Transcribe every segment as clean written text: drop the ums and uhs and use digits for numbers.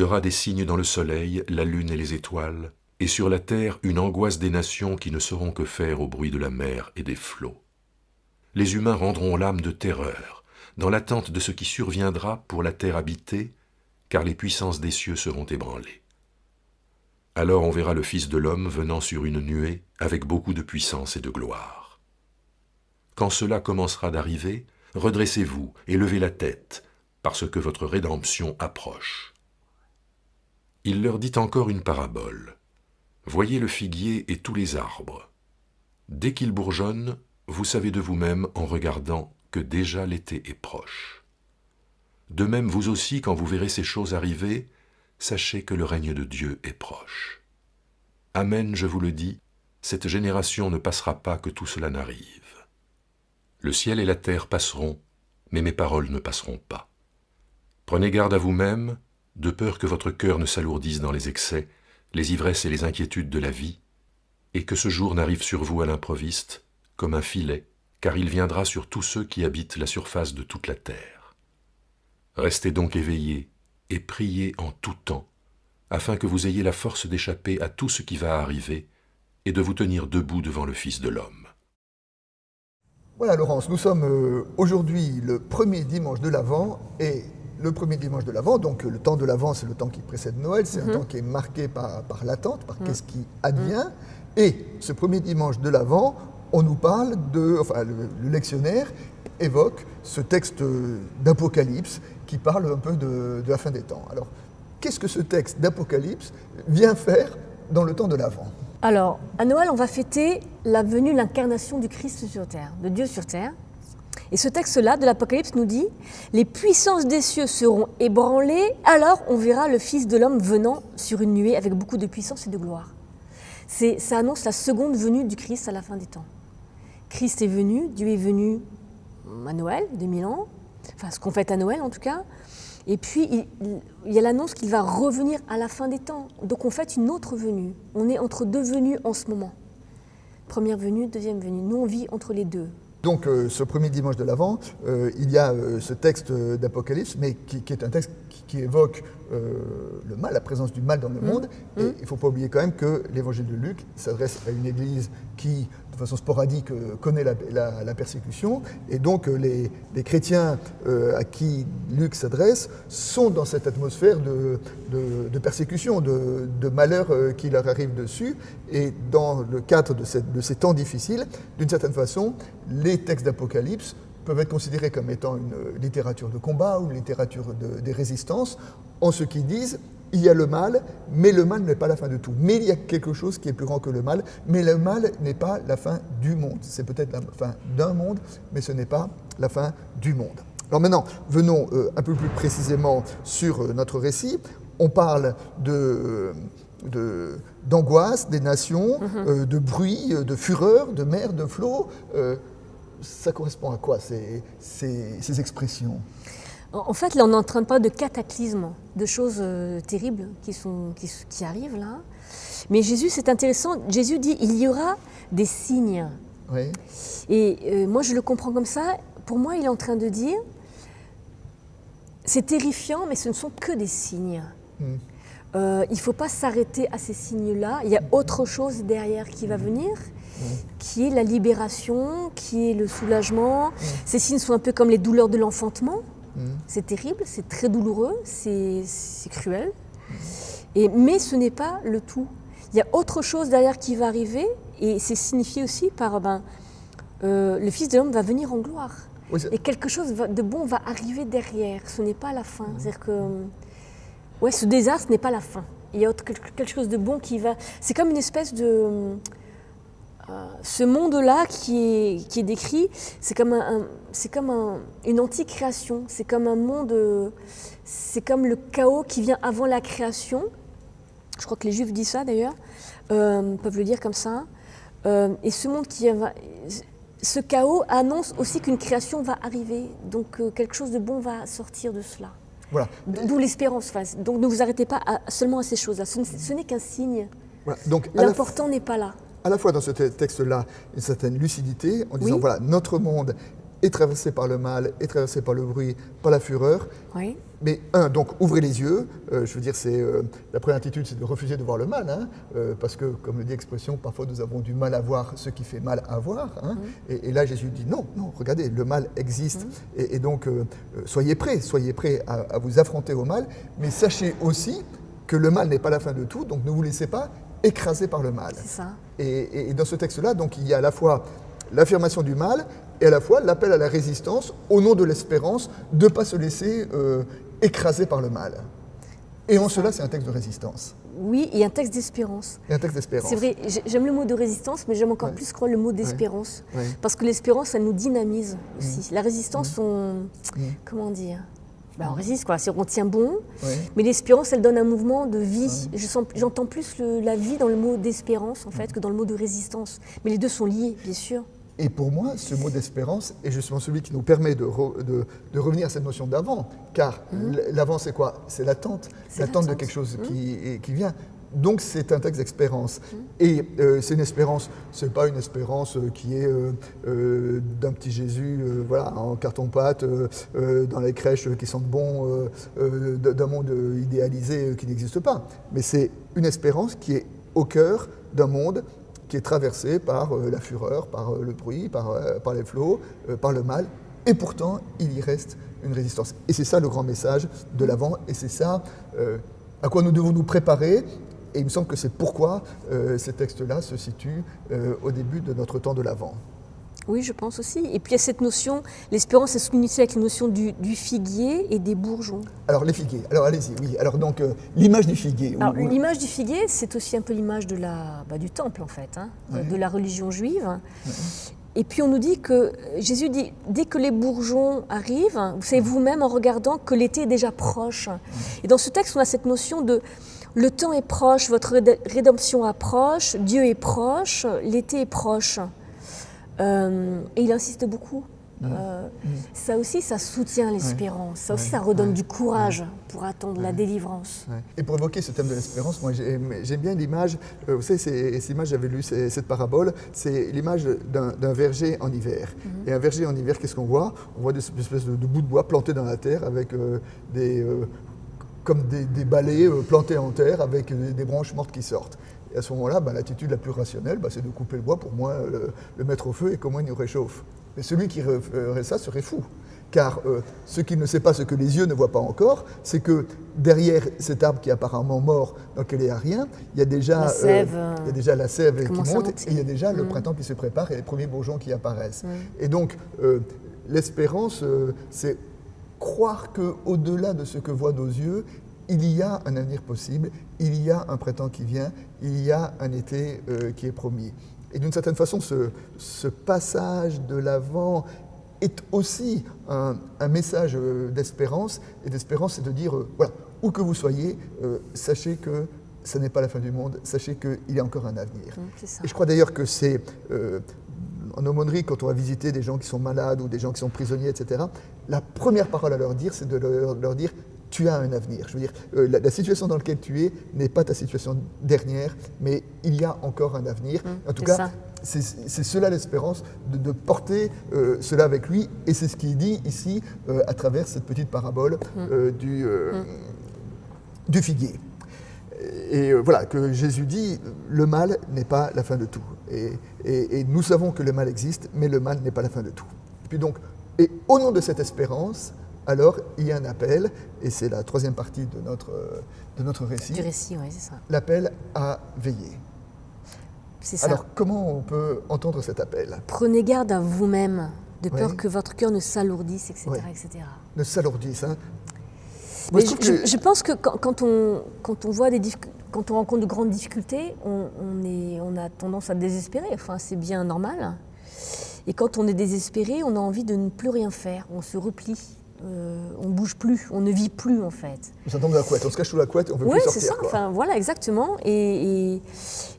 y aura des signes dans le soleil, la lune et les étoiles, et sur la terre une angoisse des nations qui ne sauront que faire au bruit de la mer et des flots. Les humains rendront l'âme de terreur, dans l'attente de ce qui surviendra pour la terre habitée, car les puissances des cieux seront ébranlées. Alors on verra le Fils de l'homme venant sur une nuée avec beaucoup de puissance et de gloire. Quand cela commencera d'arriver, redressez-vous et levez la tête, parce que votre rédemption approche. Il leur dit encore une parabole. Voyez le figuier et tous les arbres. Dès qu'ils bourgeonnent, vous savez de vous-même en regardant que déjà l'été est proche. De même, vous aussi, quand vous verrez ces choses arriver, sachez que le règne de Dieu est proche. Amen, je vous le dis, cette génération ne passera pas que tout cela n'arrive. Le ciel et la terre passeront, mais mes paroles ne passeront pas. Prenez garde à vous-même, de peur que votre cœur ne s'alourdisse dans les excès, les ivresses et les inquiétudes de la vie, et que ce jour n'arrive sur vous à l'improviste, comme un filet, car il viendra sur tous ceux qui habitent la surface de toute la terre. Restez donc éveillés et priez en tout temps, afin que vous ayez la force d'échapper à tout ce qui va arriver et de vous tenir debout devant le Fils de l'homme. Voilà Laurence, nous sommes aujourd'hui le premier dimanche de l'Avent, et le premier dimanche de l'Avent, donc le temps de l'Avent, c'est le temps qui précède Noël, c'est un temps qui est marqué par l'attente, par qu'est-ce qui advient, et ce premier dimanche de l'Avent, on nous parle le lectionnaire évoque ce texte d'Apocalypse qui parle un peu de la fin des temps. Alors, qu'est-ce que ce texte d'Apocalypse vient faire dans le temps de l'Avent ? Alors, à Noël, on va fêter la venue, l'incarnation du Christ sur terre, de Dieu sur terre. Et ce texte-là de l'Apocalypse nous dit « Les puissances des cieux seront ébranlées, alors on verra le Fils de l'homme venant sur une nuée avec beaucoup de puissance et de gloire. » Ça annonce la seconde venue du Christ à la fin des temps. Christ est venu, Dieu est venu à Noël, 2000 ans, enfin ce qu'on fête à Noël en tout cas, et puis il y a l'annonce qu'il va revenir à la fin des temps. Donc on fête une autre venue. On est entre deux venues en ce moment. Première venue, deuxième venue. Nous on vit entre les deux. Donc ce premier dimanche de l'Avent, il y a ce texte d'Apocalypse, mais qui est un texte qui évoque le mal, la présence du mal dans le monde. Et il ne faut pas oublier quand même que l'évangile de Luc s'adresse à une église qui, de façon sporadique, connaît la persécution. Et donc les chrétiens à qui Luc s'adresse sont dans cette atmosphère de persécution, de malheur qui leur arrive dessus. Et dans le cadre de ces temps difficiles, d'une certaine façon, les textes d'Apocalypse peuvent être considérés comme étant une littérature de combat ou une littérature des résistances, en ce qu'ils disent il y a le mal, mais le mal n'est pas la fin de tout. Mais il y a quelque chose qui est plus grand que le mal, mais le mal n'est pas la fin du monde. C'est peut-être la fin d'un monde, mais ce n'est pas la fin du monde. Alors maintenant, venons un peu plus précisément sur notre récit. On parle d'angoisse des nations, de bruit, de fureur, de mer, de flots. Ça correspond à quoi ces expressions ? En fait, là, on est en train de parler de cataclysmes, de choses terribles qui arrivent là. Mais Jésus, c'est intéressant, Jésus dit il y aura des signes. Oui. Et moi, je le comprends comme ça. Pour moi, il est en train de dire c'est terrifiant, mais ce ne sont que des signes. Il ne faut pas s'arrêter à ces signes-là. Il y a autre chose derrière qui va venir, qui est la libération, qui est le soulagement. Ces signes sont un peu comme les douleurs de l'enfantement. C'est terrible, c'est très douloureux, c'est cruel. Mais ce n'est pas le tout. Il y a autre chose derrière qui va arriver, et c'est signifié aussi par le Fils de l'homme va venir en gloire. Oui, et quelque chose de bon va arriver derrière. Ce n'est pas la fin. C'est-à-dire que ce désastre n'est pas la fin. Il y a quelque chose de bon qui va... C'est comme une espèce de... ce monde-là qui est décrit, c'est comme une anti-création. C'est comme un monde... C'est comme le chaos qui vient avant la création. Je crois que les Juifs disent ça d'ailleurs, peuvent le dire comme ça. Et ce monde ce chaos annonce aussi qu'une création va arriver. Donc quelque chose de bon va sortir de cela. Voilà. D'où l'espérance. Donc ne vous arrêtez pas seulement à ces choses-là. Ce n'est qu'un signe. Voilà. Donc, l'important n'est pas là. À la fois dans ce texte-là, une certaine lucidité, en disant voilà, notre monde est traversé par le mal, est traversé par le bruit, par la fureur. Oui. Mais donc ouvrez les yeux, je veux dire, la première attitude, c'est de refuser de voir le mal, hein, parce que, comme le dit l'expression, parfois nous avons du mal à voir ce qui fait mal à voir. Hein, et là, Jésus dit non, regardez, le mal existe, et donc soyez prêts à vous affronter au mal, mais sachez aussi que le mal n'est pas la fin de tout, donc ne vous laissez pas écraser par le mal. C'est ça. Et dans ce texte-là, donc, il y a à la fois l'affirmation du mal et à la fois l'appel à la résistance au nom de l'espérance de ne pas se laisser écraser par le mal. Et en cela, c'est un texte de résistance. Oui, et un texte d'espérance. Et un texte d'espérance. C'est vrai, j'aime le mot de résistance, mais j'aime encore plus le mot d'espérance. Ouais. Parce que l'espérance, elle nous dynamise aussi. La résistance, comment dire, on résiste, quoi. On tient bon, mais l'espérance, elle donne un mouvement de vie. J'entends plus la vie dans le mot d'espérance, en fait, que dans le mot de résistance. Mais les deux sont liés, bien sûr. Et pour moi, ce mot d'espérance est justement celui qui nous permet de revenir à cette notion d'avant. Car l'avant, c'est quoi? C'est l'attente de quelque chose qui vient. Donc c'est un texte d'espérance. Et c'est une espérance, c'est pas une espérance qui est d'un petit Jésus en carton-pâte, dans les crèches qui sentent bon, d'un monde idéalisé qui n'existe pas. Mais c'est une espérance qui est au cœur d'un monde qui est traversé par la fureur, par le bruit, par les flots, par le mal. Et pourtant, il y reste une résistance. Et c'est ça le grand message de l'Avent, et c'est ça à quoi nous devons nous préparer. Et il me semble que c'est pourquoi ces textes-là se situent au début de notre temps de l'Avent. Oui, je pense aussi. Et puis il y a cette notion, l'espérance est soulignée avec la notion du figuier et des bourgeons. Alors les figuiers, alors allez-y, oui. Alors donc l'image du figuier. Alors l'image du figuier, c'est aussi un peu l'image de du temple en fait, de la religion juive. Et puis on nous dit que, Jésus dit, dès que les bourgeons arrivent, vous savez vous-même en regardant que l'été est déjà proche. Et dans ce texte, on a cette notion de le temps est proche, votre rédemption approche, Dieu est proche, l'été est proche. Et il insiste beaucoup. Ça aussi, ça soutient l'espérance. Ça aussi, ça redonne du courage pour attendre la délivrance. Et pour évoquer ce thème de l'espérance, moi j'aime bien l'image, vous savez, cette image, j'avais lu cette parabole, c'est l'image d'un verger en hiver. Et un verger en hiver, qu'est-ce qu'on voit? On voit des espèces de bouts de bois plantés dans la terre avec comme des balais plantés en terre avec des branches mortes qui sortent. Et à ce moment-là, l'attitude la plus rationnelle, c'est de couper le bois pour moins le mettre au feu et qu'au moins il nous réchauffe. Mais celui qui ferait ça serait fou. Car ce qu'il ne sait pas, ce que les yeux ne voient pas encore, c'est que derrière cet arbre qui est apparemment mort, dans lequel il n'y a rien, il y a déjà la sève qui monte et il y a déjà le printemps qui se prépare et les premiers bourgeons qui apparaissent. Et donc, l'espérance, c'est croire qu'au-delà de ce que voient nos yeux, il y a un avenir possible, il y a un printemps qui vient, il y a un été qui est promis. Et d'une certaine façon, ce passage de l'Avent est aussi un message d'espérance. Et d'espérance, c'est de dire, voilà, où que vous soyez, sachez que ce n'est pas la fin du monde, sachez qu'il y a encore un avenir. Et je crois d'ailleurs que c'est, en aumônerie, quand on va visiter des gens qui sont malades ou des gens qui sont prisonniers, etc., la première parole à leur dire, c'est de leur dire, tu as un avenir. Je veux dire, la situation dans laquelle tu es n'est pas ta situation dernière, mais il y a encore un avenir. En tout cas, c'est cela l'espérance, de porter cela avec lui, et c'est ce qu'il dit ici à travers cette petite parabole du figuier. Et voilà, que Jésus dit, le mal n'est pas la fin de tout. Et nous savons que le mal existe, mais le mal n'est pas la fin de tout. Puis donc, et au nom de cette espérance, alors il y a un appel, et c'est la troisième partie de notre récit. Du récit, oui, c'est ça. L'appel à veiller. C'est ça. Alors comment on peut entendre cet appel? Prenez garde à vous-même, de peur que votre cœur ne s'alourdisse, etc. etc. Ne s'alourdisse, hein. Moi, je pense que quand on voit quand on rencontre de grandes difficultés, on a tendance à désespérer. Enfin, c'est bien normal. Et quand on est désespéré, on a envie de ne plus rien faire. On se replie. On ne bouge plus, on ne vit plus en fait. On s'attend de la couette, on se cache sous la couette et on ne veut plus sortir. Oui, c'est ça, quoi. Enfin, voilà, exactement. Et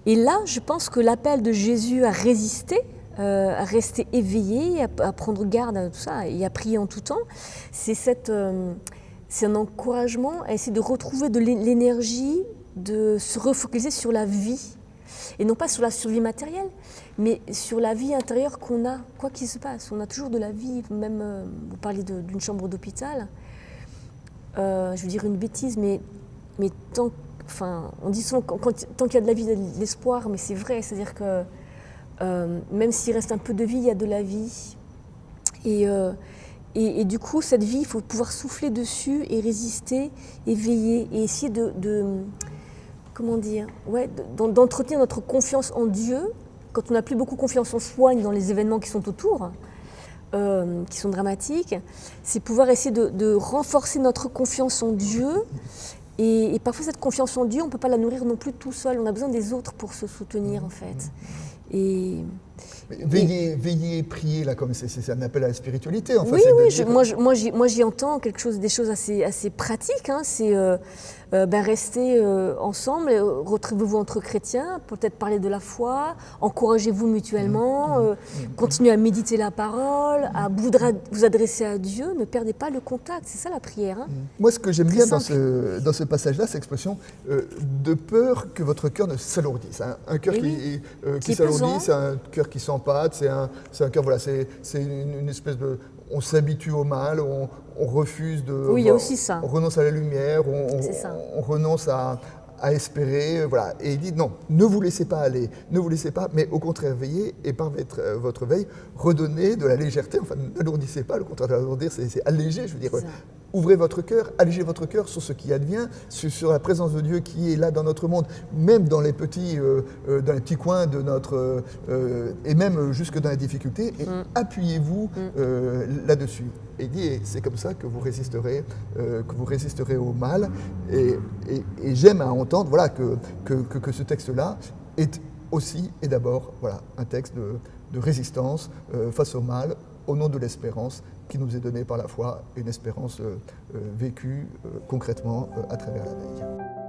là, je pense que l'appel de Jésus à résister, à rester éveillé, à prendre garde à tout ça et à prier en tout temps, c'est un encouragement à essayer de retrouver de l'énergie, de se refocaliser sur la vie. Et non pas sur la survie matérielle, mais sur la vie intérieure qu'on a, quoi qu'il se passe. On a toujours de la vie, même, vous parlez d'une chambre d'hôpital. Je veux dire une bêtise, mais on dit souvent tant qu'il y a de la vie, il y a de l'espoir, mais c'est vrai, c'est-à-dire que même s'il reste un peu de vie, il y a de la vie. Et du coup, cette vie, il faut pouvoir souffler dessus et résister et veiller et essayer comment dire, d'entretenir notre confiance en Dieu quand on n'a plus beaucoup confiance en soi ni dans les événements qui sont autour, qui sont dramatiques. C'est pouvoir essayer de renforcer notre confiance en Dieu. Et parfois, cette confiance en Dieu, on ne peut pas la nourrir non plus tout seul. On a besoin des autres pour se soutenir, en fait. Veiller, prier, là, comme c'est un appel à la spiritualité. Enfin, oui, moi j'y entends des choses assez pratiques. Hein. C'est rester ensemble, retrouvez-vous entre chrétiens, peut-être parler de la foi, encouragez-vous mutuellement, continuez à méditer la parole, à vous adresser à Dieu, ne perdez pas le contact. C'est ça la prière. Hein. Moi, ce que j'aime bien dans ce passage-là, c'est l'expression de peur que votre cœur ne s'alourdisse. Hein. Un cœur qui s'alourdit, c'est un cœur qui s'empâte, c'est un cœur, voilà, c'est une espèce de... On s'habitue au mal, on refuse de... Oui, il y a aussi ça. On renonce à la lumière, on renonce à espérer, voilà. Et il dit non, ne vous laissez pas aller, ne vous laissez pas, mais au contraire veillez, et par votre veille, redonnez de la légèreté, enfin n'alourdissez pas, le contraire de l'alourdir, c'est alléger, je veux dire, ouvrez votre cœur, allégez votre cœur sur ce qui advient, sur la présence de Dieu qui est là dans notre monde, même dans les petits coins de notre... et même jusque dans les difficultés, et appuyez-vous là-dessus. Et il dit, c'est comme ça que vous résisterez au mal. Et j'aime à entendre voilà, que ce texte-là est aussi et d'abord voilà, un texte de résistance face au mal, au nom de l'espérance qui nous est donnée par la foi, une espérance vécue concrètement à travers la veille.